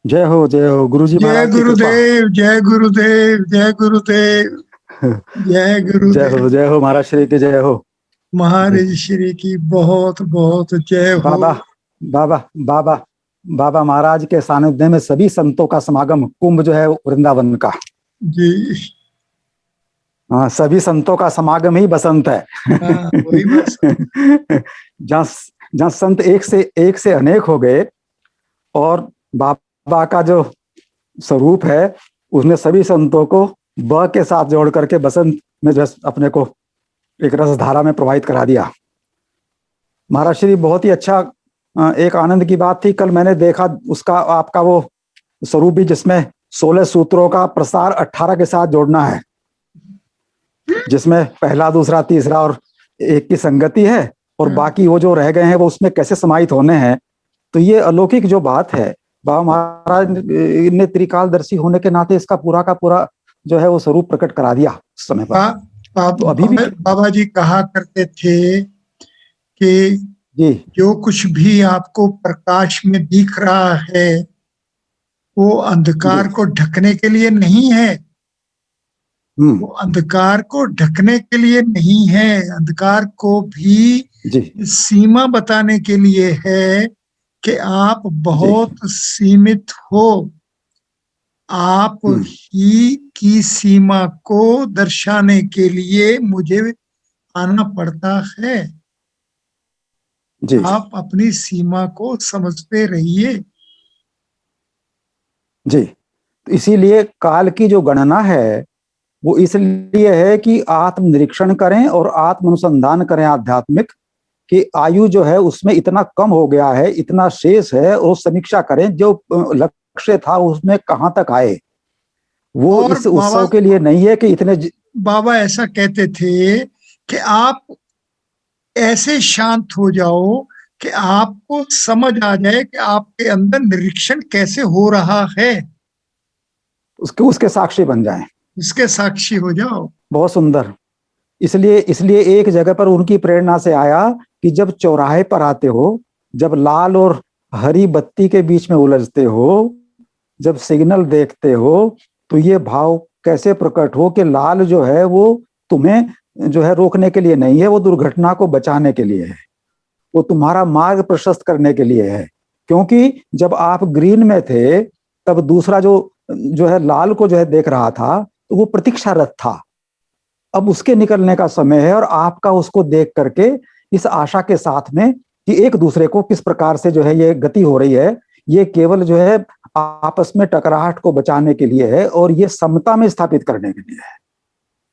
जय हो गुरुजी जय महाराज की कृपा। गुरुदेव, जय गुरुदेव, जय गुरुदेव, जय गुरुदेव। जय हो महाराज श्री की जय हो। जी। महाराज श्री की बहुत बहुत जय हो। बाबा बाबा बाबा बाबा महाराज के सानिध्य में सभी संतों का समागम, कुंभ जो है वृंदावन का। जी। हाँ, सभी संतों का समागम ही बसंत है। हाँ, वही बस। जहाँ जहाँ संत एक से अनेक हो गए, और बाबा का जो स्वरूप है उसने सभी संतों को ब के साथ जोड़ करके बसंत में जो अपने को एक रस धारा में प्रवाहित करा दिया। महाराज श्री बहुत ही अच्छा। एक आनंद की बात थी, कल मैंने देखा उसका आपका वो स्वरूप भी, जिसमें 16 सूत्रों का प्रसार 18 के साथ जोड़ना है, जिसमें पहला दूसरा तीसरा और एक की संगति है, और बाकी वो जो रह गए हैं वो उसमें कैसे समाहित होने हैं। तो ये अलौकिक जो बात है, बाबा महाराज ने त्रिकालदर्शी होने के नाते इसका पूरा का पूरा जो है वो स्वरूप प्रकट करा दिया उस समय पर। तो अभी भी बाबा जी कहा करते थे कि जी जो कुछ भी आपको प्रकाश में दिख रहा है वो जी अंधकार को ढकने के लिए नहीं है। वो अंधकार को ढकने के लिए नहीं है, अंधकार को भी जी सीमा बताने के लिए है कि आप जी बहुत सीमित हो। आप ही की सीमा को दर्शाने के लिए मुझे आना पड़ता है। जी आप अपनी सीमा को समझते रहिए। जी। तो इसीलिए काल की जो गणना है वो इसलिए है कि आत्मनिरीक्षण करें और आत्म अनुसंधान करें आध्यात्मिक, कि आयु जो है उसमें इतना कम हो गया है, इतना शेष है, और समीक्षा करें जो लक्ष्य था उसमें कहां तक आए। वो और इस उत्सव के लिए नहीं है कि इतने बाबा ऐसा कहते थे कि आप ऐसे शांत हो जाओ कि आपको समझ आ जाए कि आपके अंदर निरीक्षण कैसे हो रहा है, उसके साक्षी बन जाएं। इसके साक्षी हो जाओ। बहुत सुंदर। इसलिए इसलिए एक जगह पर उनकी प्रेरणा से आया कि जब चौराहे पर आते हो, जब लाल और हरी बत्ती के बीच में उलझते हो, जब सिग्नल देखते हो, तो ये भाव कैसे प्रकट हो कि लाल जो है वो तुम्हें जो है रोकने के लिए नहीं है, वो दुर्घटना को बचाने के लिए है, वो तुम्हारा मार्ग प्रशस्त करने के लिए है। क्योंकि जब आप ग्रीन में थे तब दूसरा जो जो है लाल को जो है देख रहा था, तो वो प्रतीक्षारत था। अब उसके निकलने का समय है, और आपका उसको देख करके इस आशा के साथ में कि एक दूसरे को किस प्रकार से जो है ये गति हो रही है, ये केवल जो है आपस में टकराहट को बचाने के लिए है, और ये समता में स्थापित करने के लिए है।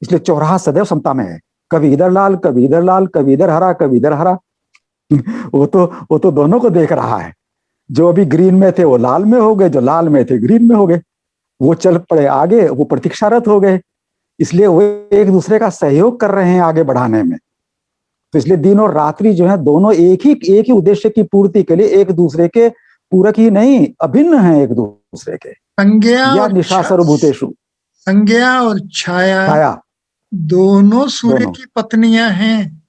इसलिए चौराहा सदैव समता में है। कभी इधर लाल, कभी इधर लाल, कभी इधर हरा, कभी इधर हरा। वो तो दोनों को देख रहा है। जो अभी ग्रीन में थे वो लाल में हो गए, जो लाल में थे ग्रीन में हो गए। वो चल पड़े आगे, वो प्रतीक्षारत हो गए। इसलिए वो एक दूसरे का सहयोग कर रहे हैं आगे बढ़ाने में। तो इसलिए दिन और रात्रि जो है दोनों एक ही उद्देश्य की पूर्ति के लिए एक दूसरे के पूरक ही नहीं, अभिन्न है एक दूसरे के। या निशा सर्वभूतेषु संज्ञा और छाया छाया दोनों सूर्य दोनों। की पत्नियां हैं।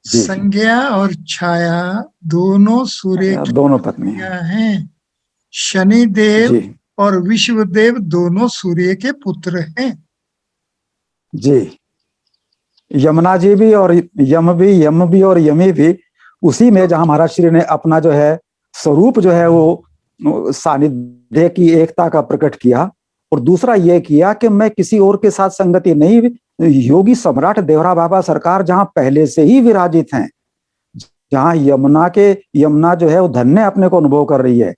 संज्ञा और छाया दोनों सूर्य की दोनों पत्नी हैं। पत्नियां हैं। शनिदेव जी और विश्वदेव दोनों सूर्य के पुत्र हैं। जी। यमुना जी भी और यम भी और यमी भी उसी में, जहां महाराज श्री ने अपना जो है स्वरूप जो है वो सानिध्य की एकता का प्रकट किया। और दूसरा ये किया कि मैं किसी और के साथ संगति नहीं, योगी सम्राट देवरा बाबा सरकार जहां पहले से ही विराजित हैं, जहां यमुना जो है वो धन्य अपने को अनुभव कर रही है।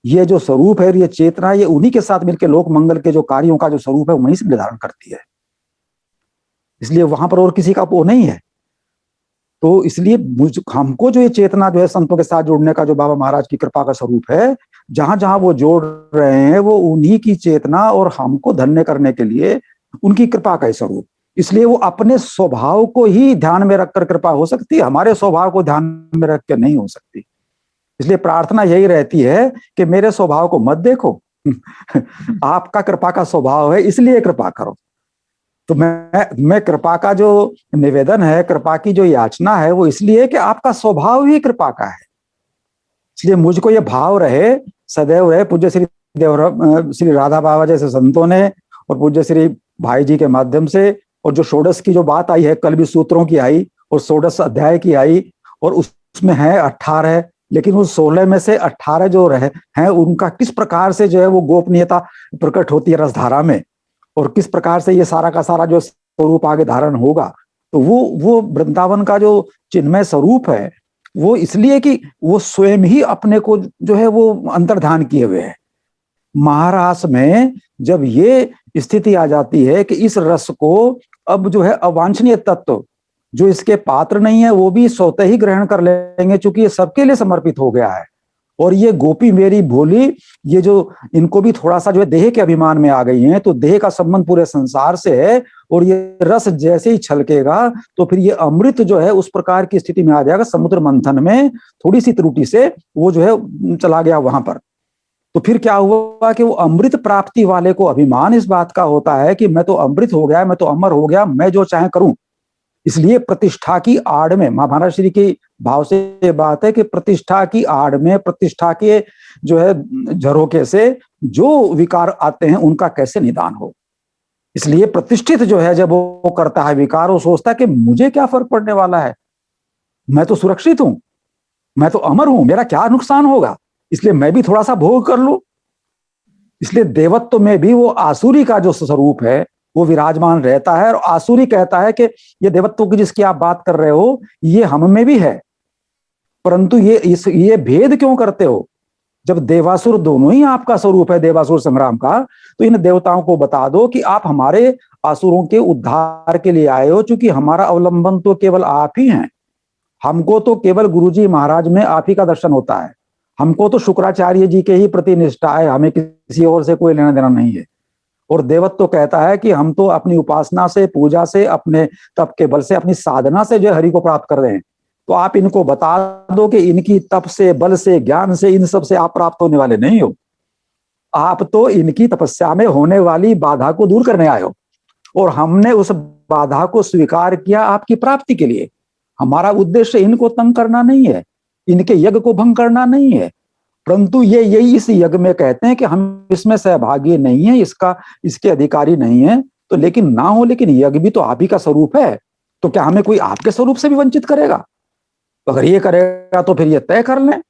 ये जो स्वरूप है, ये चेतना, ये उन्हीं के साथ मिलकर लोक मंगल के जो कार्यों का जो स्वरूप है वहीं से निर्धारण करती है। इसलिए वहां पर और किसी का वो नहीं है। तो इसलिए हमको जो ये चेतना जो है संतों के साथ जोड़ने का जो बाबा महाराज की कृपा का स्वरूप है, जहां जहां वो जोड़ रहे हैं वो उन्हीं की चेतना और हमको धन्य करने के लिए उनकी कृपा का स्वरूप। इसलिए वो अपने स्वभाव को ही ध्यान में रखकर कृपा हो सकती है, हमारे स्वभाव को ध्यान में रख के नहीं हो सकती। इसलिए प्रार्थना यही रहती है कि मेरे स्वभाव को मत देखो, आपका कृपा का स्वभाव है इसलिए कृपा करो। तो मैं कृपा का जो निवेदन है, कृपा की जो याचना है, वो इसलिए कि आपका स्वभाव ही कृपा का है। इसलिए मुझको ये भाव रहे, सदैव रहे। पूज्य श्री श्री राधा बाबा जैसे संतों ने और पूज्य श्री भाई जी के माध्यम से, और जो षोडश की जो बात आई है, कल भी सूत्रों की आई और षोडश अध्याय की आई, और उसमें है 18, लेकिन उस 16 में से 18 जो रहे हैं उनका किस प्रकार से जो है वो गोपनीयता प्रकट होती है रसधारा में, और किस प्रकार से ये सारा का सारा जो स्वरूप आगे धारण होगा। तो वो वृंदावन का जो चिन्मय स्वरूप है वो इसलिए कि वो स्वयं ही अपने को जो है वो अंतर्धान किए हुए है। महारास में जब ये स्थिति आ जाती है कि इस रस को अब जो है अवांछनीय तत्व जो इसके पात्र नहीं है वो भी स्वतः ही ग्रहण कर लेंगे, चूंकि ये सबके लिए समर्पित हो गया है। और ये गोपी मेरी भोली, ये जो इनको भी थोड़ा सा जो है देह के अभिमान में आ गई हैं, तो देह का संबंध पूरे संसार से है, और ये रस जैसे ही छलकेगा तो फिर ये अमृत जो है उस प्रकार की स्थिति में आ जाएगा, समुद्र मंथन में थोड़ी सी त्रुटि से वो जो है चला गया वहां पर। तो फिर क्या हुआ कि वो अमृत प्राप्ति वाले को अभिमान इस बात का होता है कि मैं तो अमृत हो गया, मैं तो अमर हो गया, मैं जो चाहे करूं। इसलिए प्रतिष्ठा की आड़ में, महाभारत श्री की भाव से ये बात है कि प्रतिष्ठा की आड़ में, प्रतिष्ठा के जो है झरोके से जो विकार आते हैं उनका कैसे निदान हो। इसलिए प्रतिष्ठित जो है जब वो करता है विकार, वो सोचता है कि मुझे क्या फर्क पड़ने वाला है, मैं तो सुरक्षित हूं, मैं तो अमर हूं, मेरा क्या नुकसान होगा, इसलिए मैं भी थोड़ा सा भोग कर लूं। इसलिए देवत्व में भी वो आसुरी का जो स्वरूप है वो विराजमान रहता है, और आसुरी कहता है कि ये देवत्व की जिसकी आप बात कर रहे हो ये हम में भी है, परंतु ये भेद क्यों करते हो? जब देवासुर दोनों ही आपका स्वरूप है, देवासुर संग्राम का, तो इन देवताओं को बता दो कि आप हमारे आसुरों के उद्धार के लिए आए हो, क्योंकि हमारा अवलंबन तो केवल आप ही हैं। हमको तो केवल गुरुजी महाराज में आप ही का दर्शन होता है, हमको तो शुक्राचार्य जी के ही प्रति निष्ठा है, हमें किसी और से कोई लेना देना नहीं है। और देवत्व तो कहता है कि हम तो अपनी उपासना से, पूजा से, अपने तप के बल से, अपनी साधना से जो हरि को प्राप्त कर रहे हैं। तो आप इनको बता दो कि इनकी तप से, बल से, ज्ञान से, इन सब से आप प्राप्त होने वाले नहीं हो। आप तो इनकी तपस्या में होने वाली बाधा को दूर करने आए हो, और हमने उस बाधा को स्वीकार किया आपकी प्राप्ति के लिए। हमारा उद्देश्य इनको तंग करना नहीं है, इनके यज्ञ को भंग करना नहीं है, परंतु ये यही इस यज्ञ में कहते हैं कि हम इसमें सहभागी नहीं है, इसके अधिकारी नहीं है। तो लेकिन ना हो, लेकिन यज्ञ भी तो आप ही का स्वरूप है, तो क्या हमें कोई आपके स्वरूप से भी वंचित करेगा? अगर ये करेगा तो फिर ये तय कर लें,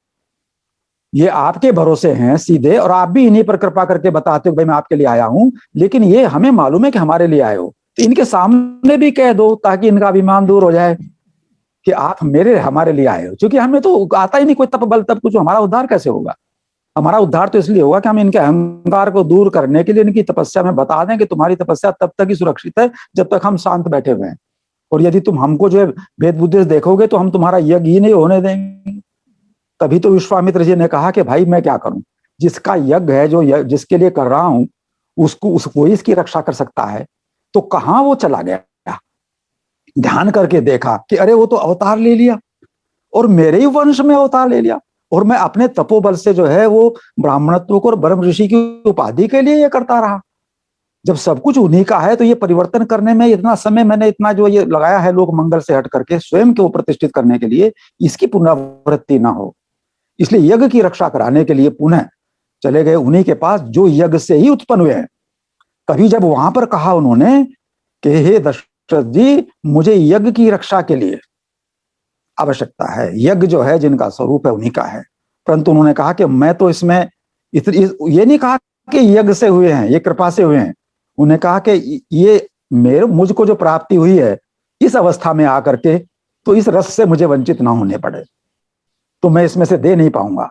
ये आपके भरोसे हैं सीधे, और आप भी इन्हीं पर कृपा करके बताते हो भाई मैं आपके लिए आया हूं, लेकिन ये हमें मालूम है कि हमारे लिए आए हो, तो इनके सामने भी कह दो ताकि इनका अभिमान दूर हो जाए कि आप हमारे लिए आए हो। क्योंकि हमें तो आता ही नहीं कोई तप बल तप कुछ, हमारा उद्धार कैसे होगा? हमारा उद्धार तो इसलिए होगा कि हम इनके अहंकार को दूर करने के लिए इनकी तपस्या में बता दें कि तुम्हारी तपस्या तब तक ही सुरक्षित है जब तक हम शांत बैठे हुए हैं, और यदि तुम हमको जो है भेद बुद्धि से देखोगे तो हम तुम्हारा यज्ञ ही नहीं होने देंगे। तभी तो विश्वामित्र जी ने कहा कि भाई मैं क्या करूं, जिसका यज्ञ है, जो जिसके लिए कर रहा हूं उसको ही इसकी रक्षा कर सकता है। तो कहां वो चला गया, ध्यान करके देखा कि अरे वो तो अवतार ले लिया और मेरे ही वंश में अवतार ले लिया, और मैं अपने तपोबल से जो है वो ब्राह्मणत्व को और ब्रह्म ऋषि की उपाधि के लिए ये करता रहा। जब सब कुछ उन्हीं का है तो ये परिवर्तन करने में इतना समय मैंने इतना जो ये लगाया है लोक मंगल से हट करके स्वयं को प्रतिष्ठित करने के लिए, इसकी पुनरावृत्ति ना हो, इसलिए यज्ञ की रक्षा कराने के लिए पुनः चले गए उन्हीं के पास जो यज्ञ से ही उत्पन्न हुए हैं। कभी जब वहां पर कहा उन्होंने कि हे दशरथ जी, मुझे यज्ञ की रक्षा के लिए आवश्यकता है, यज्ञ जो है जिनका स्वरूप है उन्हीं का है, परंतु उन्होंने कहा कि मैं तो इसमें ये नहीं कहा कि यज्ञ से हुए हैं, ये कृपा से हुए हैं। उन्हें कहा कि ये मुझको जो प्राप्ति हुई है इस अवस्था में आकर के, तो इस रस से मुझे वंचित ना होने पड़े, तो मैं इसमें से दे नहीं पाऊंगा।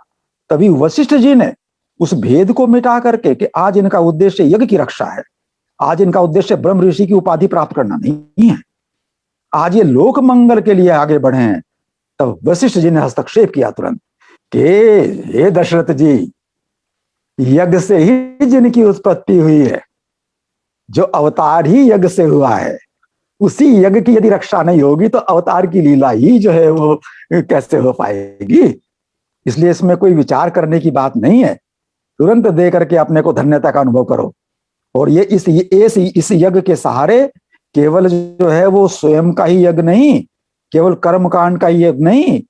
तभी वशिष्ठ जी ने उस भेद को मिटा करके कि आज इनका उद्देश्य यज्ञ की रक्षा है, आज इनका उद्देश्य ब्रह्म ऋषि की उपाधि प्राप्त करना नहीं है, आज ये लोक मंगल के लिए आगे बढ़े हैं। तब वशिष्ठ जी ने हस्तक्षेप किया तुरंत कि हे दशरथ जी, यज्ञ से ही जिनकी उत्पत्ति हुई है, जो अवतार ही यज्ञ से हुआ है, उसी यज्ञ की यदि रक्षा नहीं होगी तो अवतार की लीला ही जो है वो कैसे हो पाएगी? इसलिए इसमें कोई विचार करने की बात नहीं है, तुरंत दे करके अपने को धन्यता का अनुभव करो। और ये इस यज्ञ के सहारे केवल जो है वो स्वयं का ही यज्ञ नहीं, केवल कर्म कांड का ही यज्ञ नहीं,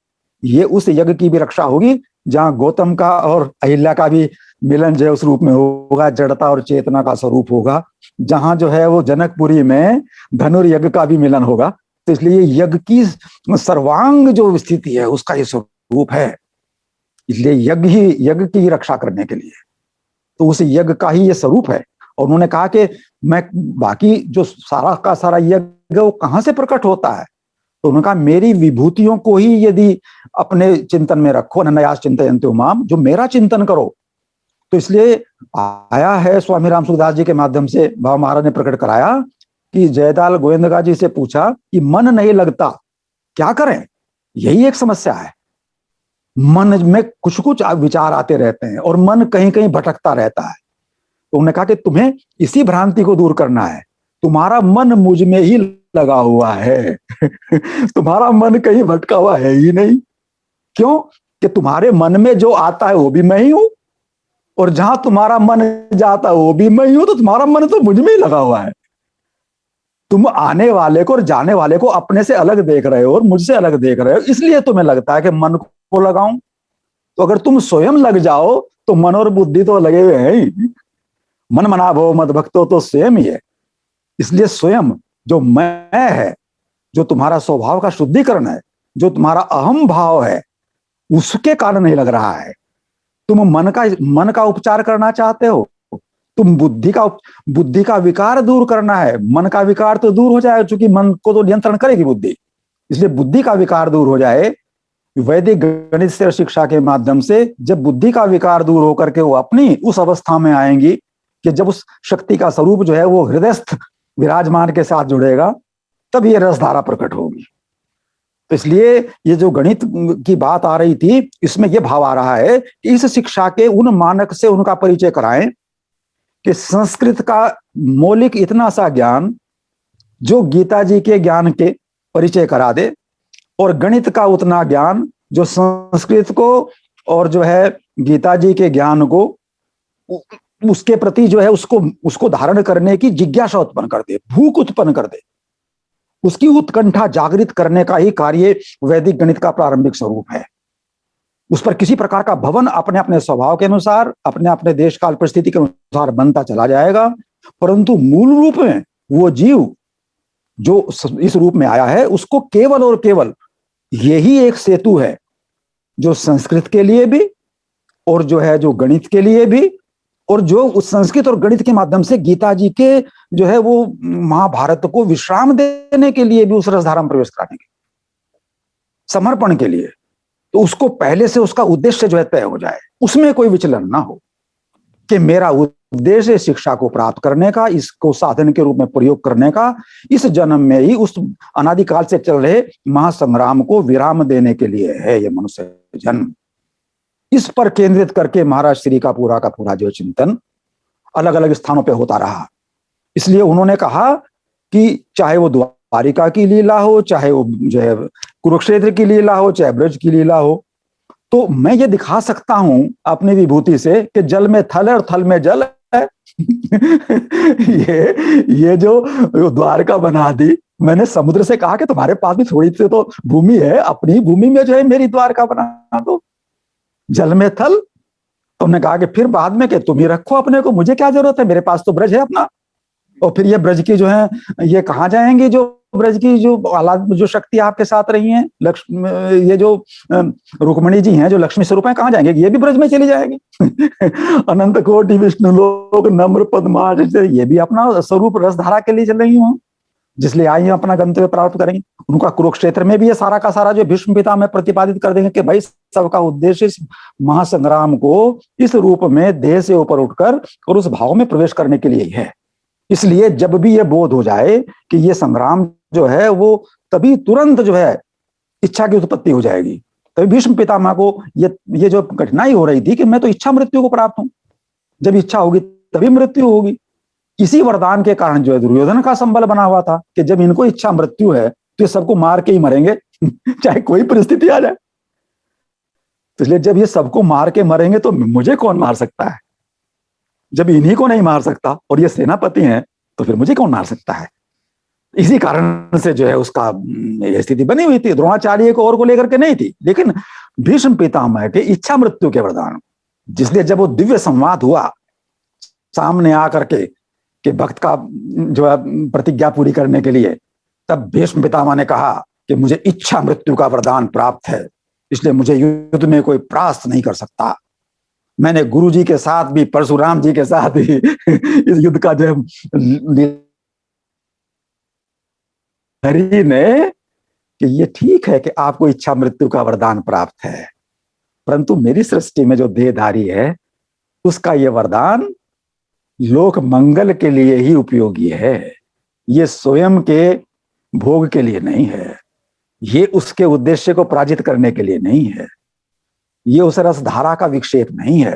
ये उस यज्ञ की भी रक्षा होगी जहाँ गौतम का और अहिल्या का भी मिलन जो है उस रूप में होगा, जड़ता और चेतना का स्वरूप होगा। जहां जो है वो जनकपुरी में धनुर्यज्ञ का भी मिलन होगा। तो इसलिए यज्ञ की सर्वांग जो स्थिति है उसका ये स्वरूप है। इसलिए यज्ञ की रक्षा करने के लिए तो उस यज्ञ का ही ये स्वरूप है। और उन्होंने कहा कि मैं बाकी जो सारा का सारा यज्ञ वो कहां से प्रकट होता है, तो उन्होंने कहा मेरी विभूतियों को ही यदि अपने चिंतन में रखो, अनन्यास चिंतयन्ते माम, जो मेरा चिंतन करो। तो इसलिए आया है स्वामी राम सुखदास जी के माध्यम से बाबा महाराज ने प्रकट कराया कि जयदाल गोविंदगा जी से पूछा कि मन नहीं लगता, क्या करें? यही एक समस्या है। मन में कुछ कुछ विचार आते रहते हैं और मन कहीं कहीं भटकता रहता है। तो उन्होंने कहा कि तुम्हें इसी भ्रांति को दूर करना है। तुम्हारा मन मुझ में ही लगा हुआ है तुम्हारा मन कहीं भटका हुआ है ही नहीं। क्यों? कि तुम्हारे मन में जो आता है वो भी मैं ही हूं, और जहां तुम्हारा मन जाता है वो भी मैं ही हूं। तो तुम्हारा मन तो मुझ में ही लगा हुआ है। तुम आने वाले को और जाने वाले को अपने से अलग देख रहे हो और मुझसे अलग देख रहे हो, इसलिए तुम्हें लगता है कि मन को लगाऊं। तो अगर तुम स्वयं लग जाओ तो मन और बुद्धि तो लगे हुए हैं ही। मन मना भव मद भक्तो तो स्वयं ही है। इसलिए स्वयं जो मैं है, जो तुम्हारा स्वभाव का शुद्धिकरण है, जो तुम्हारा अहम भाव है, उसके कारण नहीं लग रहा है। तुम मन का उपचार करना चाहते हो, तुम बुद्धि का विकार दूर करना है। मन का विकार तो दूर हो जाए, क्योंकि मन को तो नियंत्रण करेगी बुद्धि। इसलिए बुद्धि का विकार दूर हो जाए। वैदिक गणित से शिक्षा के माध्यम से जब बुद्धि का विकार दूर होकर के वो अपनी उस अवस्था में आएंगी कि जब उस शक्ति का स्वरूप जो है वो हृदयस्थ विराजमान के साथ जुड़ेगा, तब ये रसधारा प्रकट होगी। तो इसलिए ये जो गणित की बात आ रही थी, इसमें ये भाव आ रहा है कि इस शिक्षा के उन मानक से उनका परिचय कराएं कि संस्कृत का मौलिक इतना सा ज्ञान जो गीता जी के ज्ञान के परिचय करा दे, और गणित का उतना ज्ञान जो संस्कृत को और जो है गीता जी के ज्ञान को उसके प्रति जो है उसको धारण करने की जिज्ञासा उत्पन्न कर दे, भूख उत्पन्न कर दे। उसकी उत्कंठा जागृत करने का ही कार्य वैदिक गणित का प्रारंभिक स्वरूप है। उस पर किसी प्रकार का भवन अपने अपने स्वभाव के अनुसार, अपने अपने देश काल परिस्थिति के अनुसार बनता चला जाएगा, परंतु मूल रूप में वो जीव जो इस रूप में आया है उसको केवल और केवल यही एक सेतु है जो संस्कृत के लिए भी और जो है जो गणित के लिए भी, और जो उस संस्कृत और गणित के माध्यम से गीता जी के जो है वो महाभारत को विश्राम देने के लिए भी उस रसधारा में प्रवेश कराने के समर्पण के लिए। तो उसको पहले से उसका उद्देश्य जो है तय हो जाए, उसमें कोई विचलन ना हो कि मेरा उद्देश्य शिक्षा को प्राप्त करने का, इसको साधन के रूप में प्रयोग करने का, इस जन्म में ही उस अनादिकाल से चल रहे महासंग्राम को विराम देने के लिए है ये मनुष्य जन्म। इस पर केंद्रित करके महाराज श्री का पूरा जो चिंतन अलग अलग स्थानों पे होता रहा। इसलिए उन्होंने कहा कि चाहे वो द्वारिका की लीला हो, चाहे वो जो है कुरुक्षेत्र की लीला हो, चाहे ब्रज की लीला हो, तो मैं ये दिखा सकता हूं अपनी विभूति से कि जल में थल है और थल में जल है ये जो द्वारका बना दी, मैंने समुद्र से कहा कि तुम्हारे पास भी थोड़ी सी तो भूमि है, अपनी भूमि में जो है मेरी द्वारका बना दो, जल में थल। तो उन्होंने कहा कि फिर बाद में कि तुम ही रखो अपने को, मुझे क्या जरूरत है, मेरे पास तो ब्रज है अपना। और फिर ये ब्रज की जो है ये कहाँ जाएंगे, जो ब्रज की जो शक्ति आपके साथ रही है, ये जो रुक्मणी जी हैं जो लक्ष्मी स्वरूप है, कहाँ जाएंगे, ये भी ब्रज में चली जाएगी अनंत कोटि विष्णु लोक नम्र पद्मा, ये भी अपना स्वरूप रसधारा के लिए चल रही हूँ, जिसलिए आई हैं अपना गंतव्य प्राप्त करेंगे। उनका कुरुक्षेत्र में भी ये सारा का सारा जो भीष्म पितामह प्रतिपादित कर देंगे कि भाई सबका उद्देश्य इस महासंग्राम को इस रूप में देह से ऊपर उठकर और उस भाव में प्रवेश करने के लिए ही है। इसलिए जब भी ये बोध हो जाए कि ये संग्राम जो है वो तभी तुरंत जो है इच्छा की उत्पत्ति हो जाएगी। तभी भीष्म पितामह को ये जो कठिनाई हो रही थी कि मैं तो इच्छा मृत्यु को प्राप्त हूं, जब इच्छा होगी तभी मृत्यु होगी। इसी वरदान के कारण जो है दुर्योधन का संबल बना हुआ था कि जब इनको इच्छा मृत्यु है तो ये सबको मार के ही मरेंगे चाहे कोई परिस्थिति आ जाए। तो इसलिए जब ये सबको मार के मरेंगे तो मुझे कौन मार सकता है, जब इन्हीं को नहीं मार सकता और ये सेनापति हैं तो फिर मुझे कौन मार सकता है। इसी कारण से जो है उसका स्थिति बनी हुई थी। द्रोणाचार्य को और को लेकर के नहीं थी, लेकिन भीष्म पितामह के इच्छा मृत्यु के वरदान, जिसलिए जब वो दिव्य संवाद हुआ सामने आकर के भक्त का जो है प्रतिज्ञा पूरी करने के लिए, तब भीष्म पितामह ने कहा कि मुझे इच्छा मृत्यु का वरदान प्राप्त है, इसलिए मुझे युद्ध में कोई परास्त नहीं कर सकता। मैंने गुरु जी के साथ भी, परशुराम जी के साथ भी इस युद्ध का जो हरि ने कि ये ठीक है कि आपको इच्छा मृत्यु का वरदान प्राप्त है, परंतु मेरी सृष्टि में जो देहधारी है उसका ये वरदान लोक मंगल के लिए ही उपयोगी है, ये स्वयं के भोग के लिए नहीं है, ये उसके उद्देश्य को पराजित करने के लिए नहीं है, ये उस रस धारा का विक्षेप नहीं है।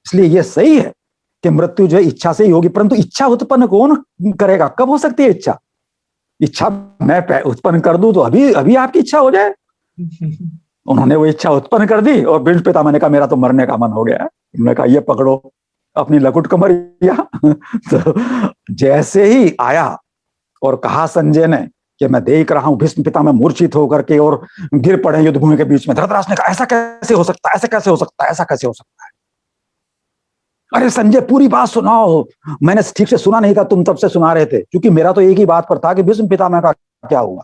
इसलिए ये सही है कि मृत्यु जो है इच्छा से ही होगी, परंतु इच्छा उत्पन्न कौन करेगा? कब हो सकती है इच्छा? इच्छा मैं उत्पन्न कर दूं तो अभी अभी आपकी इच्छा हो जाए। उन्होंने वो इच्छा उत्पन्न कर दी और भीष्म पितामह ने कहा मेरा तो मरने का मन हो गया है। उन्होंने कहा ये पकड़ो अपनी लकुट कमरिया। तो जैसे ही आया और कहा संजय ने कि मैं देख रहा हूं भीष्म पितामह मूर्छित होकर के और गिर पड़े युद्धभूमि के बीच में, धृतराष्ट्र ने कहा ऐसा कैसे हो सकता है, ऐसा कैसे हो सकता है, ऐसा कैसे हो सकता है? अरे संजय पूरी बात सुनाओ, मैंने ठीक से सुना नहीं था, तुम तब से सुना रहे थे। क्योंकि मेरा तो एक ही बात पर था कि भीष्म पितामह का क्या हुआ,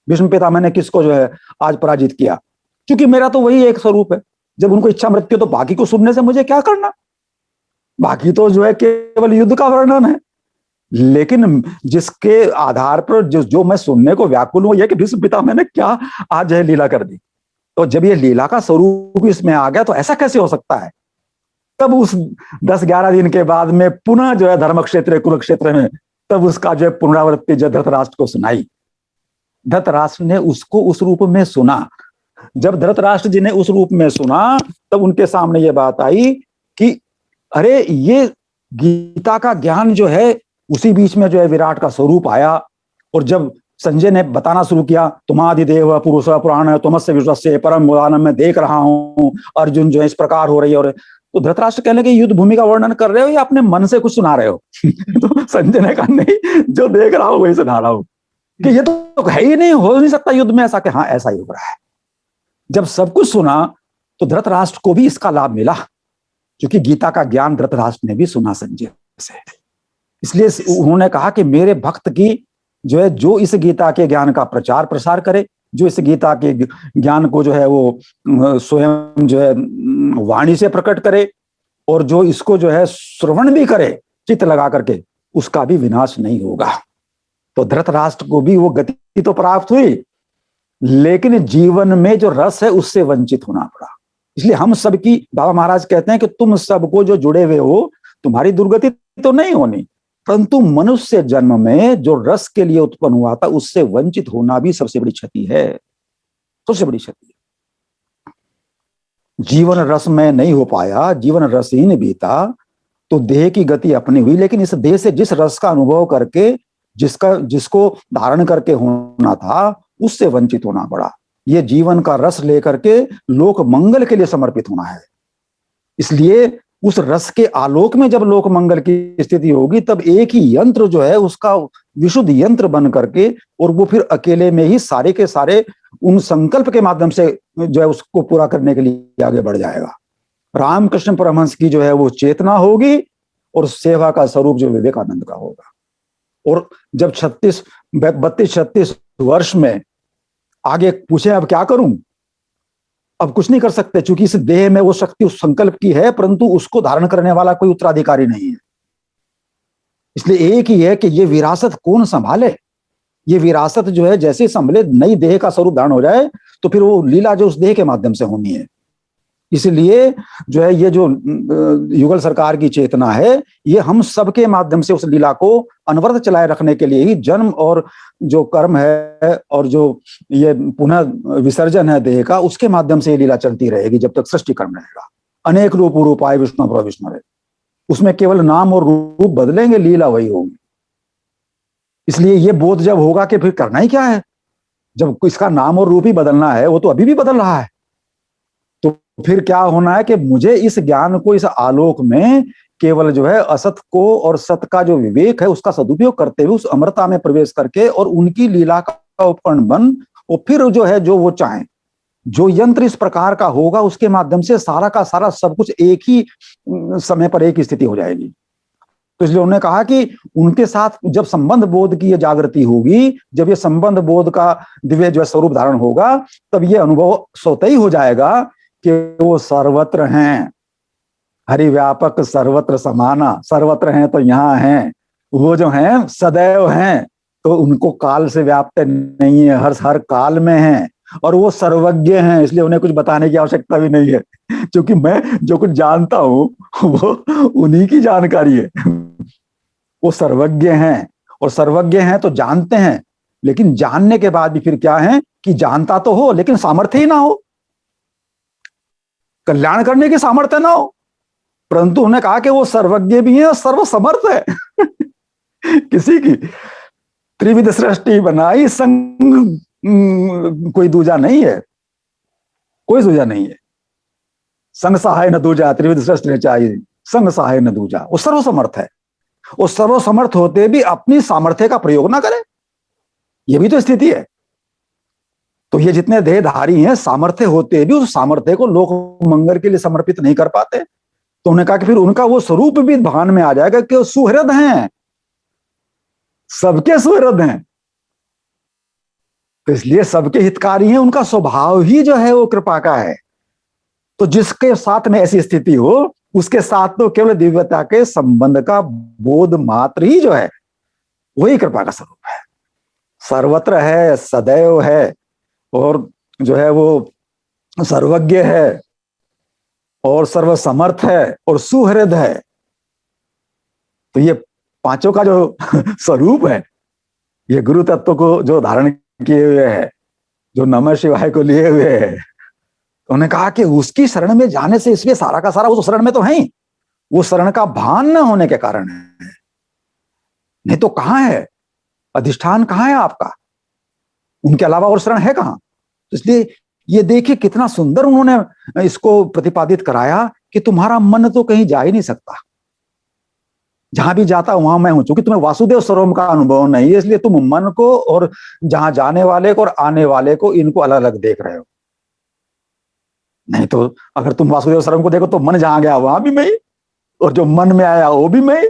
भीष्म पितामह ने किसको जो है आज पराजित किया। क्योंकि मेरा तो वही एक स्वरूप है, जब उनको इच्छा मृत्यु तो बाकी को सुनने से मुझे क्या करना, बाकी तो जो है केवल युद्ध का वर्णन है। लेकिन जिसके आधार पर जो मैं सुनने को व्याकुल हूं, यह कि भीष्म पितामह ने क्या आज है लीला कर दी। तो जब ये लीला का स्वरूप इसमें आ गया तो ऐसा कैसे हो सकता है? तब उस 10-11 दिन के बाद में पुनः जो है धर्म क्षेत्र कुरुक्षेत्र में तब उसका जो है पुनरावृत्ति जो धृतराष्ट्र को सुनाई। धृतराष्ट्र ने उसको उस रूप में सुना। जब धृतराष्ट्र जी ने उस रूप में सुना तब उनके सामने ये बात आई कि अरे ये गीता का ज्ञान जो है उसी बीच में जो है विराट का स्वरूप आया। और जब संजय ने बताना शुरू किया तुमादिदेव पुरुष पुराण तुमस्य विश्वस्य परम मुदानम, मैं देख रहा हूं अर्जुन जो है इस प्रकार हो रही है, और तो धृतराष्ट्र कहने के युद्ध भूमि का वर्णन कर रहे हो या अपने मन से कुछ सुना रहे हो? तो संजय ने कहा नहीं, जो देख रहा हूं वही सुना रहा हूं, कि ये तो है ही नहीं, हो नहीं सकता युद्ध में ऐसा। कि हाँ ऐसा ही हो रहा है। जब सब कुछ सुना तो धृतराष्ट्र को भी इसका लाभ मिला, क्योंकि गीता का ज्ञान धृतराष्ट्र ने भी सुना संजय से। इसलिए उन्होंने कहा कि मेरे भक्त की जो है जो इस गीता के ज्ञान का प्रचार प्रसार करे, जो इस गीता के ज्ञान को जो है वो स्वयं जो है वाणी से प्रकट करे, और जो इसको जो है श्रवण भी करे चित्त लगा करके, उसका भी विनाश नहीं होगा। तो धृतराष्ट्र को भी वो गति तो प्राप्त हुई, लेकिन जीवन में जो रस है उससे वंचित होना पड़ा। इसलिए हम सबकी, बाबा महाराज कहते हैं कि तुम सबको जो जुड़े हुए हो तुम्हारी दुर्गति तो नहीं होनी, परंतु मनुष्य जन्म में जो रस के लिए उत्पन्न हुआ था उससे वंचित होना भी सबसे बड़ी क्षति है, सबसे बड़ी क्षति है। जीवन रस में नहीं हो पाया, जीवन रसहीन बीता, तो देह की गति अपनी हुई, लेकिन इस देह से जिस रस का अनुभव करके जिसको धारण करके होना था उससे वंचित होना पड़ा। ये जीवन का रस लेकर के लोक मंगल के लिए समर्पित होना है। इसलिए उस रस के आलोक में जब लोक मंगल की स्थिति होगी तब एक ही यंत्र जो है उसका विशुद्ध यंत्र बन करके, और वो फिर अकेले में ही सारे के सारे उन संकल्प के माध्यम से जो है उसको पूरा करने के लिए आगे बढ़ जाएगा। रामकृष्ण परमहंस की जो है वो चेतना होगी और सेवा का स्वरूप जो विवेकानंद का होगा। और जब 32-36 वर्ष में आगे पूछे अब क्या करूं, अब कुछ नहीं कर सकते, क्योंकि इस देह में वो शक्ति उस संकल्प की है, परंतु उसको धारण करने वाला कोई उत्तराधिकारी नहीं है। इसलिए एक ही है कि ये विरासत कौन संभाले। ये विरासत जो है जैसे संभले, नई देह का स्वरूप धारण हो जाए तो फिर वो लीला जो उस देह के माध्यम से होनी है। इसलिए जो है ये जो युगल सरकार की चेतना है, ये हम सबके माध्यम से उस लीला को अनवरत चलाए रखने के लिए ही जन्म और जो कर्म है और जो ये पुनः विसर्जन है देह का, उसके माध्यम से ये लीला चलती रहेगी जब तक सृष्टि कर्म रहेगा। अनेक रूप आए विष्णु प्रभु विष्णु, उसमें केवल नाम और रूप बदलेंगे, लीला वही होगी। इसलिए ये बोध जब होगा कि फिर करना ही क्या है, जब इसका नाम और रूप ही बदलना है, वो तो अभी भी बदल रहा है, तो फिर क्या होना है कि मुझे इस ज्ञान को, इस आलोक में केवल जो है असत को और सत का जो विवेक है उसका सदुपयोग करते हुए उस अमरता में प्रवेश करके और उनकी लीला का उपकरण बन, और फिर जो है जो वो चाहें जो यंत्र इस प्रकार का होगा उसके माध्यम से सारा का सारा सब कुछ एक ही समय पर एक ही स्थिति हो जाएगी। तो इसलिए उन्होंने कहा कि उनके साथ जब संबंध बोध की ये जागृति होगी, जब ये संबंध बोध का दिव्य जो स्वरूप धारण होगा, तब ये अनुभव स्वतः ही हो जाएगा कि वो सर्वत्र हैं, हरिव्यापक सर्वत्र समाना, सर्वत्र हैं तो यहाँ हैं, वो जो हैं सदैव हैं, तो उनको काल से व्याप्त नहीं है, हर हर काल में हैं, और वो सर्वज्ञ हैं, इसलिए उन्हें कुछ बताने की आवश्यकता भी नहीं है, क्योंकि मैं जो कुछ जानता हूं वो उन्हीं की जानकारी है। वो सर्वज्ञ हैं, और सर्वज्ञ हैं तो जानते हैं, लेकिन जानने के बाद भी फिर क्या है कि जानता तो हो लेकिन सामर्थ्य ही ना हो, कल्याण करने की सामर्थ्य ना हो। परंतु उन्होंने कहा कि वो सर्वज्ञ भी है और सर्वसमर्थ है। किसी की त्रिविध सृष्टि बनाई, संग कोई दूजा नहीं है, कोई दूजा नहीं है। संग सहाय न दूजा, त्रिविध सृष्टि ने चाहिए, संग सहाय न दूजा। वो सर्वसमर्थ है, वो सर्वसमर्थ होते भी अपनी सामर्थ्य का प्रयोग ना करे, ये भी तो स्थिति है। तो ये जितने देहधारी हैं, सामर्थ्य होते भी उस सामर्थ्य को लोक मंगल के लिए समर्पित नहीं कर पाते। तो उन्होंने कहा कि फिर उनका वो स्वरूप भी भान में आ जाएगा कि वो सुहृद हैं, सबके सुहृद हैं, तो इसलिए सबके हितकारी हैं, उनका स्वभाव ही जो है वो कृपा का है। तो जिसके साथ में ऐसी स्थिति हो उसके साथ तो केवल दिव्यता के संबंध का बोध मात्र ही जो है वही कृपा का स्वरूप है। सर्वत्र है, सदैव है, और जो है वो सर्वज्ञ है, और सर्वसमर्थ है, और सुहृद है। तो ये पांचों का जो स्वरूप है, ये गुरु तत्व को जो धारण किए हुए है, जो नमः शिवाय को लिए हुए है, तो उन्होंने कहा कि उसकी शरण में जाने से इसलिए सारा का सारा उस शरण में तो है ही, वो शरण का भान न होने के कारण है, नहीं तो कहां है अधिष्ठान, कहां है आपका, उनके अलावा और शरण है कहां। तो इसलिए ये देखिए कितना सुंदर उन्होंने इसको प्रतिपादित कराया कि तुम्हारा मन तो कहीं जा ही नहीं सकता, जहां भी जाता वहां मैं हूं। चूंकि तुम्हें वासुदेव सर्वम का अनुभव नहीं है, इसलिए तुम मन को और जहां जाने वाले को और आने वाले को, इनको अलग अलग देख रहे हो। नहीं तो अगर तुम वासुदेव सर्वम को देखो तो मन जहां गया वहां भी मैं ही, और जो मन में आया वो भी मैं ही।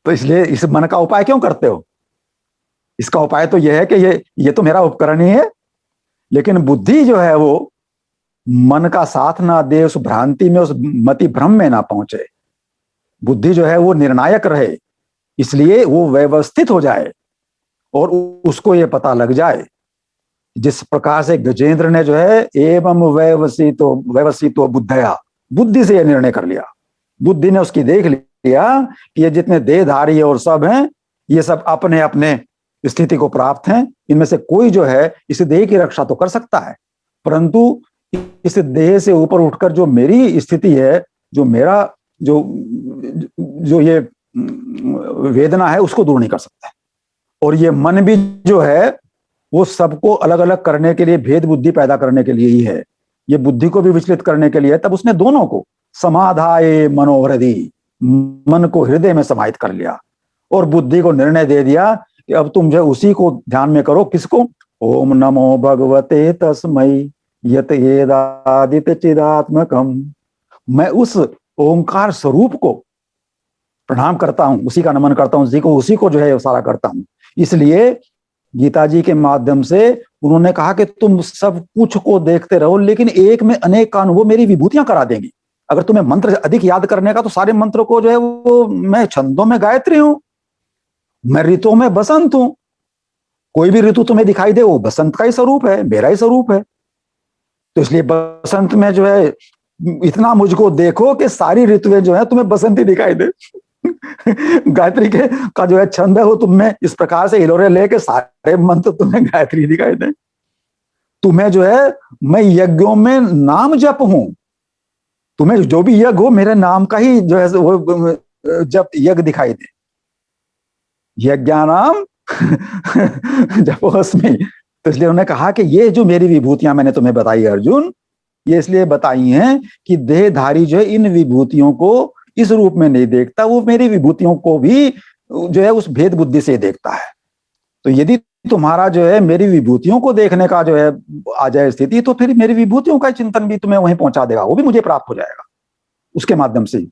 तो इसलिए इस मन का उपाय क्यों करते हो? इसका उपाय तो यह है कि ये तो मेरा उपकरण ही है, लेकिन बुद्धि जो है वो मन का साथ ना दे, उस भ्रांति में, उस मति भ्रम में ना पहुंचे। बुद्धि जो है वो निर्णायक रहे, इसलिए वो व्यवस्थित हो जाए और उसको ये पता लग जाए, जिस प्रकार से गजेंद्र ने जो है एवं व्यवसितो बुद्धया, बुद्धि से यह निर्णय कर लिया, बुद्धि ने उसकी देख लिया कि ये जितने देहधारी और सब हैं, ये सब अपने अपने स्थिति को प्राप्त हैं, इनमें से कोई जो है इस देह की रक्षा तो कर सकता है, परंतु इस देह से ऊपर उठकर जो मेरी स्थिति है, जो मेरा जो ये वेदना है, उसको दूर नहीं कर सकता। और ये मन भी जो है वो सबको अलग अलग करने के लिए, भेद बुद्धि पैदा करने के लिए ही है, ये बुद्धि को भी विचलित करने के लिए। तब उसने दोनों को समाधाये मनोहृदि, मन को हृदय में समाहित कर लिया और बुद्धि को निर्णय दे दिया कि अब तुम जो उसी को ध्यान में करो। किसको? ओम नमो भगवते तस्मै यत येदादित चिदात्मकम। मैं उस ओंकार स्वरूप को प्रणाम करता हूं, उसी का नमन करता हूं, उसी को जो है सारा करता हूं। इसलिए गीता जी के माध्यम से उन्होंने कहा कि तुम सब कुछ को देखते रहो, लेकिन एक में अनेक का अनुभव मेरी विभूतियां करा देंगी। अगर तुम्हें मंत्र अधिक याद करने का, तो सारे मंत्र को जो है वो मैं छंदों में गायत्री हूं, मैं ऋतुओं में बसंत हूं। कोई भी ऋतु तुम्हें दिखाई दे वो बसंत का ही स्वरूप है, मेरा ही स्वरूप है। तो इसलिए बसंत में जो है इतना मुझको देखो कि सारी ऋतुएं जो है तुम्हें बसंत ही दिखाई दे। गायत्री के का जो है छंद है वो तुम्हें इस प्रकार से हिलोरे लेके सारे मंत्र तुम्हें गायत्री दिखाई दे। तुम्हें जो है मैं यज्ञों में नाम जप हूं, तुम्हें जो भी यज्ञ हो मेरे नाम का ही जो है वो जप यज्ञ दिखाई दे। यज्ञानाम जपोस्मि। तो इसलिए उन्होंने कहा कि ये जो मेरी विभूतियां मैंने तुम्हें बताई अर्जुन, ये इसलिए बताई हैं कि देहधारी जो है इन विभूतियों को इस रूप में नहीं देखता, वो मेरी विभूतियों को भी जो है उस भेद बुद्धि से देखता है। तो यदि तुम्हारा जो है मेरी विभूतियों को देखने का जो है आ जाए स्थिति, तो फिर मेरी विभूतियों का चिंतन भी तुम्हें वहीं पहुंचा देगा, वो भी मुझे प्राप्त हो जाएगा उसके माध्यम से।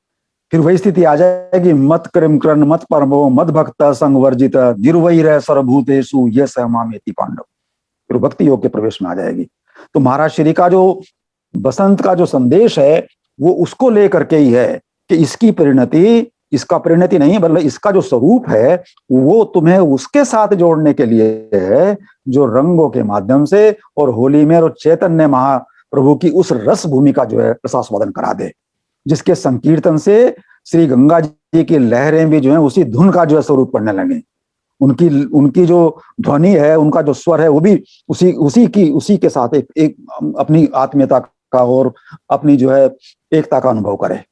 फिर वही स्थिति आ जाएगी, मत कृम कृन मत परमो मत भक्त संग वर्जित निर्वैर सर्वभूतेषु ये सहमामेति पांडव। फिर भक्ति योग के प्रवेश में आ जाएगी। तो महाराज श्री का जो बसंत का जो संदेश है वो उसको लेकर के ही है कि इसकी परिणति, इसका परिणति नहीं बल्कि इसका जो स्वरूप है वो तुम्हें उसके साथ जोड़ने के लिए है जो रंगों के माध्यम से और होली में और चैतन्य महाप्रभु की उस रस भूमि का जो है रसास्वादन करा दे, जिसके संकीर्तन से श्री गंगा जी की लहरें भी जो है उसी धुन का जो है स्वरूप पढ़ने लगे। उनकी जो ध्वनि है, उनका जो स्वर है वो भी उसी के साथ एक अपनी आत्मीयता का और अपनी जो है एकता का अनुभव करे।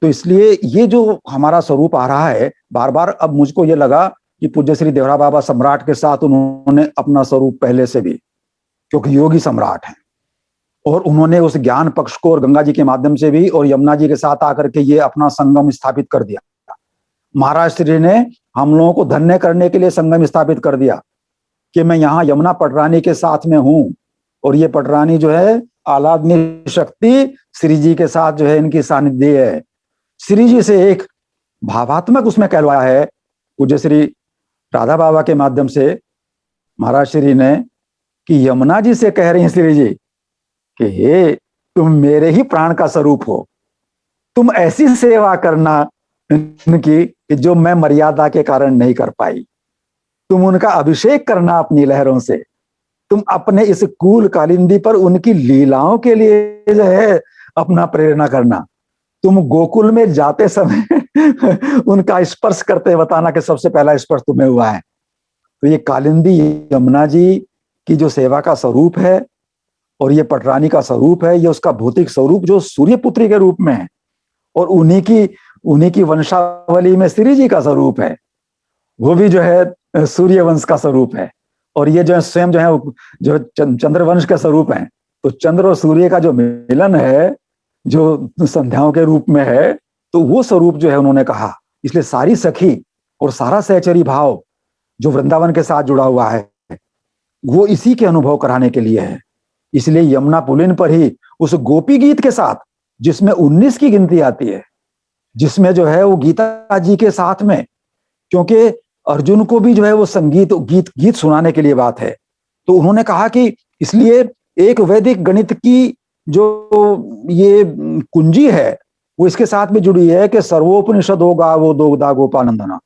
तो इसलिए ये जो हमारा स्वरूप आ रहा है बार बार, अब मुझको ये लगा कि पूज्य श्री देवरा बाबा सम्राट के साथ उन्होंने अपना स्वरूप पहले से भी, क्योंकि योगी सम्राट हैं, और उन्होंने उस ज्ञान पक्ष को और गंगा जी के माध्यम से भी और यमुना जी के साथ आकर के ये अपना संगम स्थापित कर दिया। महाराज श्री ने हम लोगों को धन्य करने के लिए संगम स्थापित कर दिया कि मैं यहाँ यमुना पटरानी के साथ में हूं, और ये पटरानी जो है आह्लादनी शक्ति श्री जी के साथ जो है इनकी सानिध्य है। श्री जी से एक भावात्मक उसमें कहलवाया है पूज्य श्री राधा बाबा के माध्यम से महाराज श्री ने कि यमुना जी से कह रही हैं श्री जी कि हे तुम मेरे ही प्राण का स्वरूप हो, तुम ऐसी सेवा करना उनकी कि जो मैं मर्यादा के कारण नहीं कर पाई, तुम उनका अभिषेक करना अपनी लहरों से, तुम अपने इस कूल कालिंदी पर उनकी लीलाओं के लिए जो है अपना प्रेरणा करना, तुम गोकुल में जाते समय उनका स्पर्श करते बताना कि सबसे पहला स्पर्श तुम्हें हुआ है। तो ये कालिंदी यमुना जी की जो सेवा का स्वरूप है और ये पटरानी का स्वरूप है, ये उसका भौतिक स्वरूप जो सूर्यपुत्री के रूप में है, और उन्हीं की वंशावली में श्री जी का स्वरूप है, वो भी जो है सूर्य वंश का स्वरूप है, और ये जो है स्वयं जो है जो चंद्रवंश के स्वरूप है। तो चंद्र और सूर्य का जो मिलन है जो संध्याओं के रूप में है, तो वो स्वरूप जो है उन्होंने कहा। इसलिए सारी सखी और सारा सहचरी भाव जो वृंदावन के साथ जुड़ा हुआ है वो इसी के अनुभव कराने के लिए है। इसलिए यमुना पुलिन पर ही उस गोपी गीत के साथ जिसमें 19 की गिनती आती है, जिसमें जो है वो गीता जी के साथ में, क्योंकि अर्जुन को भी जो है वो संगीत गीत सुनाने के लिए बात है, तो उन्होंने कहा कि इसलिए एक वैदिक गणित की जो ये कुंजी है वो इसके साथ में जुड़ी है कि सर्वोपनिषदों गावो दोग्धा गोपानंदना।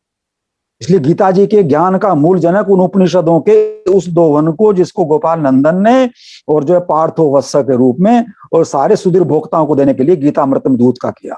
इसलिए गीता जी के ज्ञान का मूल जनक उन उपनिषदों के उस दोहन को जिसको गोपाल नंदन ने और जो है पार्थो वत्स के रूप में और सारे सुधीर भोक्ताओं को देने के लिए गीतामृत में दूध का किया।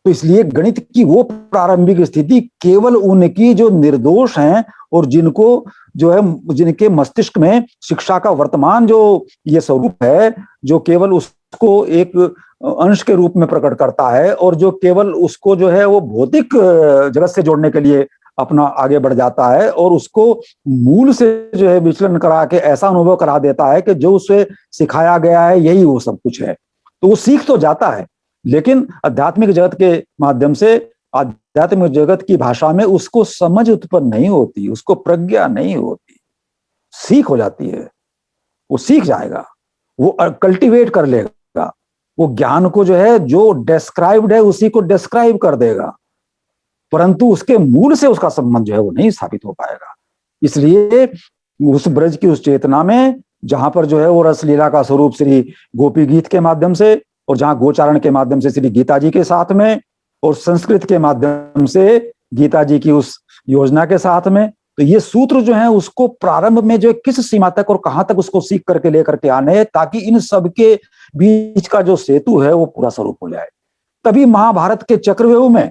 तो इसलिए गणित की वो प्रारंभिक स्थिति केवल उनकी जो निर्दोष हैं और जिनको जो है जिनके मस्तिष्क में शिक्षा का वर्तमान जो ये स्वरूप है जो केवल उसको एक अंश के रूप में प्रकट करता है और जो केवल उसको जो है वो भौतिक जगत से जोड़ने के लिए अपना आगे बढ़ जाता है और उसको मूल से जो है विचलन करा के ऐसा अनुभव करा देता है कि जो उसे सिखाया गया है यही वो सब कुछ है। तो वो सीख तो जाता है, लेकिन आध्यात्मिक जगत के माध्यम से आध्यात्मिक जगत की भाषा में उसको समझ उत्पन्न नहीं होती, उसको प्रज्ञा नहीं होती, सीख हो जाती है। वो सीख जाएगा, वो कल्टीवेट कर लेगा, वो ज्ञान को जो है जो डिस्क्राइब्ड है उसी को डिस्क्राइब कर देगा, परंतु उसके मूल से उसका संबंध जो है वो नहीं स्थापित हो पाएगा। इसलिए उस ब्रज की उस चेतना में जहां पर जो है वो रसलीला का स्वरूप श्री गोपी गीत के माध्यम से और जहां गोचारण के माध्यम से श्री गीता जी के साथ में और संस्कृत के माध्यम से गीता जी की उस योजना के साथ में, तो ये सूत्र जो है उसको प्रारंभ में जो किस सीमा तक और कहां तक उसको सीख करके लेकर के आने, ताकि इन सब के बीच का जो सेतु है वो पूरा स्वरूप हो जाए। तभी महाभारत के चक्रव्यूह में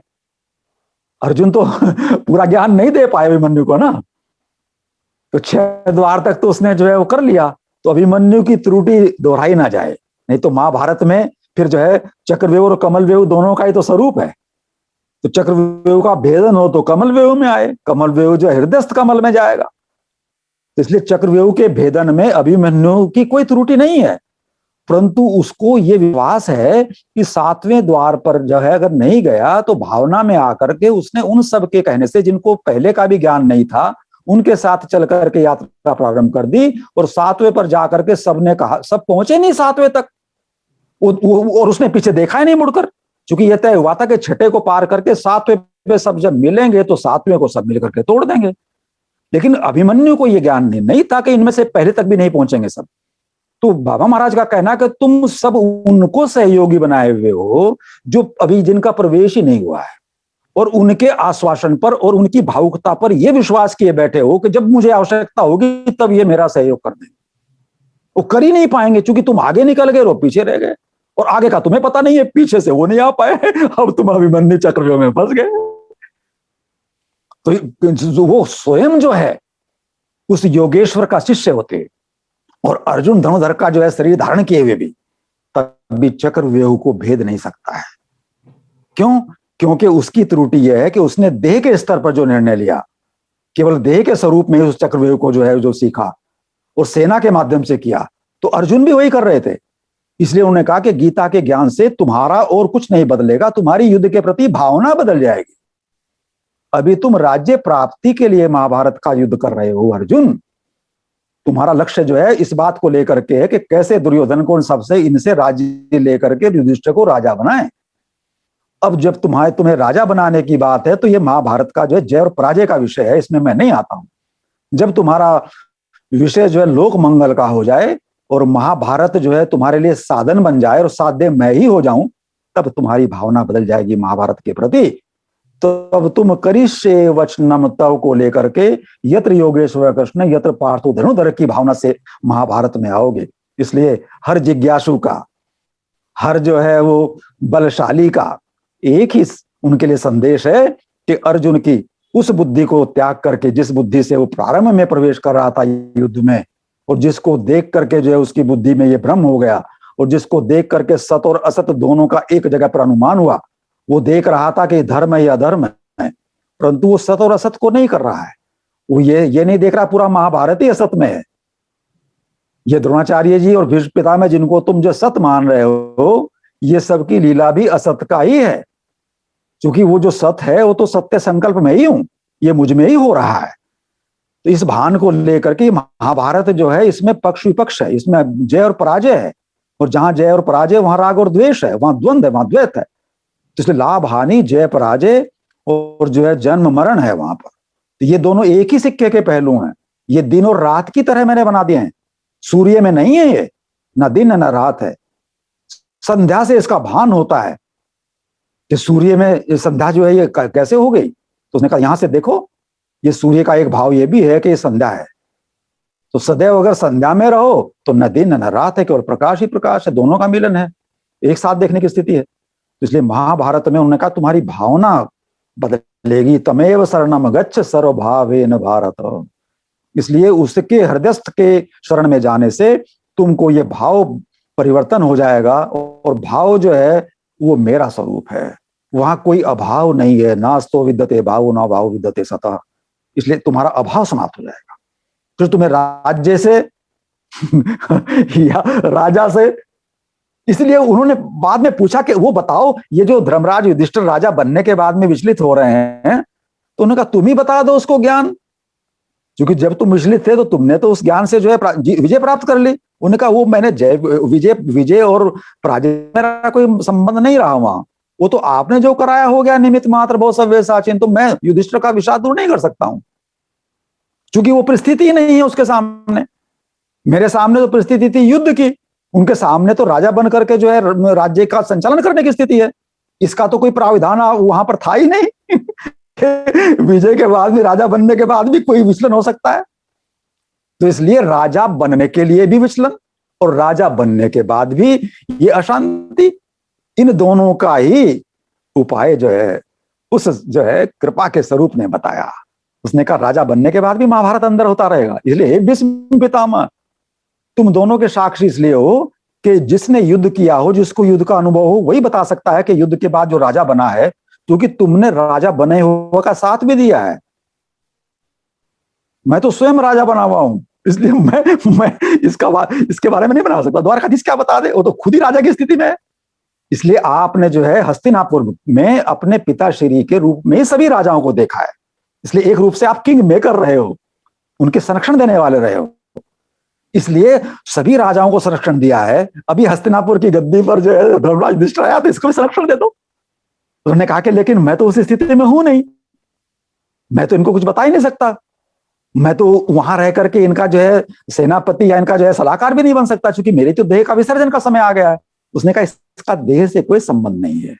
अर्जुन तो पूरा ज्ञान नहीं दे पाए अभिमन्यु को ना, तो 6 द्वार तक तो उसने जो है वो कर लिया, तो अभिमन्यु की त्रुटि दोहराई ना जाए, नहीं तो महाभारत में फिर जो है चक्रव्यूह और कमलव्यूह दोनों का ही तो स्वरूप है। तो चक्रव्यूह का भेदन हो तो कमलव्यूह में आए, कमलव्यूह जो हृदयस्थ कमल में जाएगा। तो इसलिए चक्रव्यूह के भेदन में अभिमन्यु की कोई त्रुटि नहीं है, परंतु उसको ये विश्वास है कि 7वें द्वार पर जो है अगर नहीं गया तो भावना में आकर के उसने उन सब के कहने से जिनको पहले का भी ज्ञान नहीं था उनके साथ चल करके यात्रा प्रारंभ कर दी, और 7वें पर जाकर के सबने कहा, सब पहुंचे नहीं 7वें तक, और उसने पीछे देखा ही नहीं मुड़कर, क्योंकि यह तय हुआ था कि 6ठे को पार करके 7वें पे सब जब मिलेंगे तो 7वें को सब मिलकर के तोड़ देंगे। लेकिन अभिमन्यु को यह ज्ञान नहीं था कि इनमें से पहले तक भी नहीं पहुंचेंगे सब। तो बाबा महाराज का कहना है कि तुम सब उनको सहयोगी बनाए हुए हो जो अभी जिनका प्रवेश ही नहीं हुआ है, और उनके आश्वासन पर और उनकी भावुकता पर यह विश्वास किए बैठे हो कि जब मुझे आवश्यकता होगी तब ये मेरा सहयोग कर देंगे। वो कर ही नहीं पाएंगे, क्योंकि तुम आगे निकल गए और पीछे रह गए, और आगे का तुम्हें पता नहीं है, पीछे से वो नहीं आ पाए, अब तुम अभिमन्यु चक्रव्यूह में फंस गए। तो वो स्वयं जो है उस योगेश्वर का शिष्य होते, और अर्जुन धनुधर का जो है शरीर धारण किए हुए भी तब भी चक्रव्यूह को भेद नहीं सकता है। क्यों? क्योंकि उसकी त्रुटि यह है कि उसने देह के स्तर पर जो निर्णय लिया, केवल देह के स्वरूप में उस चक्रव्यूह को जो है जो सीखा और सेना के माध्यम से किया, तो अर्जुन भी वही कर रहे थे। इसलिए उन्होंने कहा कि गीता के ज्ञान से तुम्हारा और कुछ नहीं बदलेगा, तुम्हारी युद्ध के प्रति भावना बदल जाएगी। अभी तुम राज्य प्राप्ति के लिए महाभारत का युद्ध कर रहे हो अर्जुन, तुम्हारा लक्ष्य जो है इस बात को लेकर के है कि कैसे दुर्योधन को सबसे इनसे राज्य लेकर के युधिष्ठिर को राजा बनाए। अब जब तुम्हें राजा बनाने की बात है तो यह महाभारत का जो है जय और पराजय का विषय है, इसमें मैं नहीं आता हूं। जब तुम्हारा विषय जो है लोक मंगल का हो जाए और महाभारत जो है तुम्हारे लिए साधन बन जाए और साध्य मैं ही हो जाऊं, तब तुम्हारी भावना बदल जाएगी महाभारत के प्रति। तो अब तुम करिष्ये वचनम तव को लेकर के यत्र योगेश्वर कृष्ण यत्र पार्थो धनुधर की भावना से महाभारत में आओगे। इसलिए हर जिज्ञासु का, हर जो है वो बलशाली का एक ही उनके लिए संदेश है कि अर्जुन की उस बुद्धि को त्याग करके, जिस बुद्धि से वो प्रारंभ में प्रवेश कर रहा था युद्ध में, और जिसको देख करके जो है उसकी बुद्धि में ये भ्रम हो गया, और जिसको देख करके सत और असत दोनों का एक जगह पर अनुमान हुआ, वो देख रहा था कि धर्म है या अधर्म है, परंतु वो सत और असत को नहीं कर रहा है। वो ये नहीं देख रहा पूरा महाभारत ही असत में है। ये द्रोणाचार्य जी और भीष्म पितामह जिनको तुम जो सत मान रहे हो, ये सबकी लीला भी असत का ही है, क्योंकि वो जो सत है वो तो सत्य संकल्प में ही हूं, ये मुझ में ही हो रहा है। तो इस भान को लेकर के महाभारत जो है इसमें पक्ष विपक्ष है, इसमें जय और पराजय है, और जहां जय और पराजय वहां राग और द्वेष है, वहां द्वंद्व है, वहां द्वैत है। तो इसलिए लाभ हानि, जय पराजय और जो है जन्म मरण है वहां पर। तो ये दोनों एक ही सिक्के के पहलू हैं। ये दिन और रात की तरह मैंने बना दिए हैं। सूर्य में नहीं है ये, ना दिन ना रात है। संध्या से इसका भान होता है कि सूर्य में संध्या जो है ये कैसे हो गई। तो उसने कहा यहां से देखो, ये सूर्य का एक भाव ये भी है कि ये संध्या है। तो सदैव अगर संध्या में रहो तो न दिन न रात है, केवल प्रकाश ही प्रकाश है, दोनों का मिलन है, एक साथ देखने की स्थिति है। तो इसलिए महाभारत में उन्होंने कहा तुम्हारी भावना बदलेगी, तमेव शरणम गच्छ सर्वभावेन भारत। इसलिए उसके हृदयस्थ के शरण में जाने से तुमको ये भाव परिवर्तन हो जाएगा, और भाव जो है वो मेरा स्वरूप है, वहां कोई अभाव नहीं है। नास्तो विद्यते भावो न भाव विद्यते सतः। इसलिए तुम्हारा अभाव समाप्त हो जाएगा। फिर तुम्हें राज्य से या राजा से, इसलिए उन्होंने बाद में पूछा कि वो बताओ ये जो धर्मराज युधिष्ठिर राजा बनने के बाद में विचलित हो रहे हैं, तो उन्होंने कहा तुम ही बता दो उसको ज्ञान, क्योंकि जब तुम विचलित थे तो तुमने तो उस ज्ञान से जो है विजय प्राप्त कर ली। उन्होंने कहा वो मैंने विजय और पराजय मेरा कोई संबंध नहीं रहा वहां, वो तो आपने जो कराया हो गया निमित्त मात्र बहुत सब साचिन। तो मैं युधिष्ठिर का विषाद दूर नहीं कर सकता हूं, क्योंकि वो परिस्थिति ही नहीं है उसके सामने। मेरे सामने तो परिस्थिति थी युद्ध की, उनके सामने तो राजा बन करके जो है राज्य का संचालन करने की स्थिति है। इसका तो कोई प्राविधान वहां पर था ही नहीं। विजय के बाद भी, राजा बनने के बाद भी कोई विचलन हो सकता है। तो इसलिए राजा बनने के लिए भी विचलन और राजा बनने के बाद भी ये अशांति, इन दोनों का ही उपाय जो है उस जो है कृपा के स्वरूप ने बताया। उसने कहा राजा बनने के बाद भी महाभारत अंदर होता रहेगा। इसलिए हे भीष्म पितामह, तुम दोनों के साक्षी इसलिए हो कि जिसने युद्ध किया हो, जिसको युद्ध का अनुभव हो, वही बता सकता है कि युद्ध के बाद जो राजा बना है, क्योंकि तुमने राजा बने हुए का साथ भी दिया है। मैं तो स्वयं राजा बना हुआ हूं, इसलिए मैं इसके बारे में नहीं बना सकता। द्वारकाधीश क्या बता दे, वो तो खुद ही राजा की स्थिति में है। इसलिए आपने जो है हस्तिनापुर में अपने पिताश्री के रूप में सभी राजाओं को देखा है, इसलिए एक रूप से आप किंग मेकर रहे हो। उनके संरक्षण देने वाले रहे हो। इसलिए सभी राजाओं को संरक्षण दिया है। अभी हस्तिनापुर की गद्दी पर जो है धर्मराज युधिष्ठिर आया तो इसको भी संरक्षण दे दो। उन्होंने कहा कि लेकिन मैं तो उस स्थिति में हूं नहीं, मैं तो इनको कुछ बता ही नहीं सकता, मैं तो वहां रह करके इनका जो है सेनापति या इनका जो है सलाहकार भी नहीं बन सकता, क्योंकि मेरी तो देह का विसर्जन का समय आ गया है। उसने कहा इसका देह से कोई संबंध नहीं है,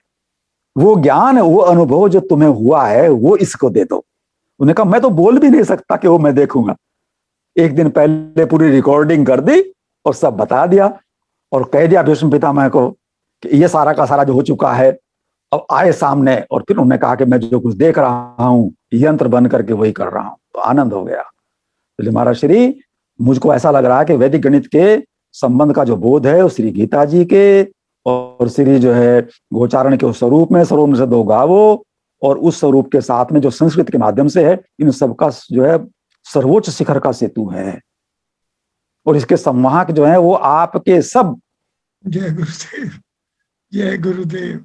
वो ज्ञान वो अनुभव जो तुम्हें हुआ है वो इसको दे दो। उन्होंने कहा मैं तो बोल भी नहीं सकता कि वो मैं देखूंगा। एक दिन पहले पूरी रिकॉर्डिंग कर दी और सब बता दिया और कह दिया भीष्म पितामह को कि ये सारा का सारा जो हो चुका है अब आए सामने। और फिर उन्होंने कहा कि मैं जो कुछ देख रहा हूं यंत्र बन करके वही कर रहा हूं। तो आनंद हो गया। तो महाराज श्री मुझको ऐसा लग रहा है कि वैदिक गणित के संबंध का जो बोध है वो श्री गीता जी के और श्री जो है गोचारण के उस स्वरूप में सर्वोम से दो गावो और उस स्वरूप के साथ में जो संस्कृत के माध्यम से है, इन सबका जो है सर्वोच्च शिखर का सेतु है। और इसके संवाहक जो है वो आपके सब। जय गुरुदेव, जय गुरुदेव।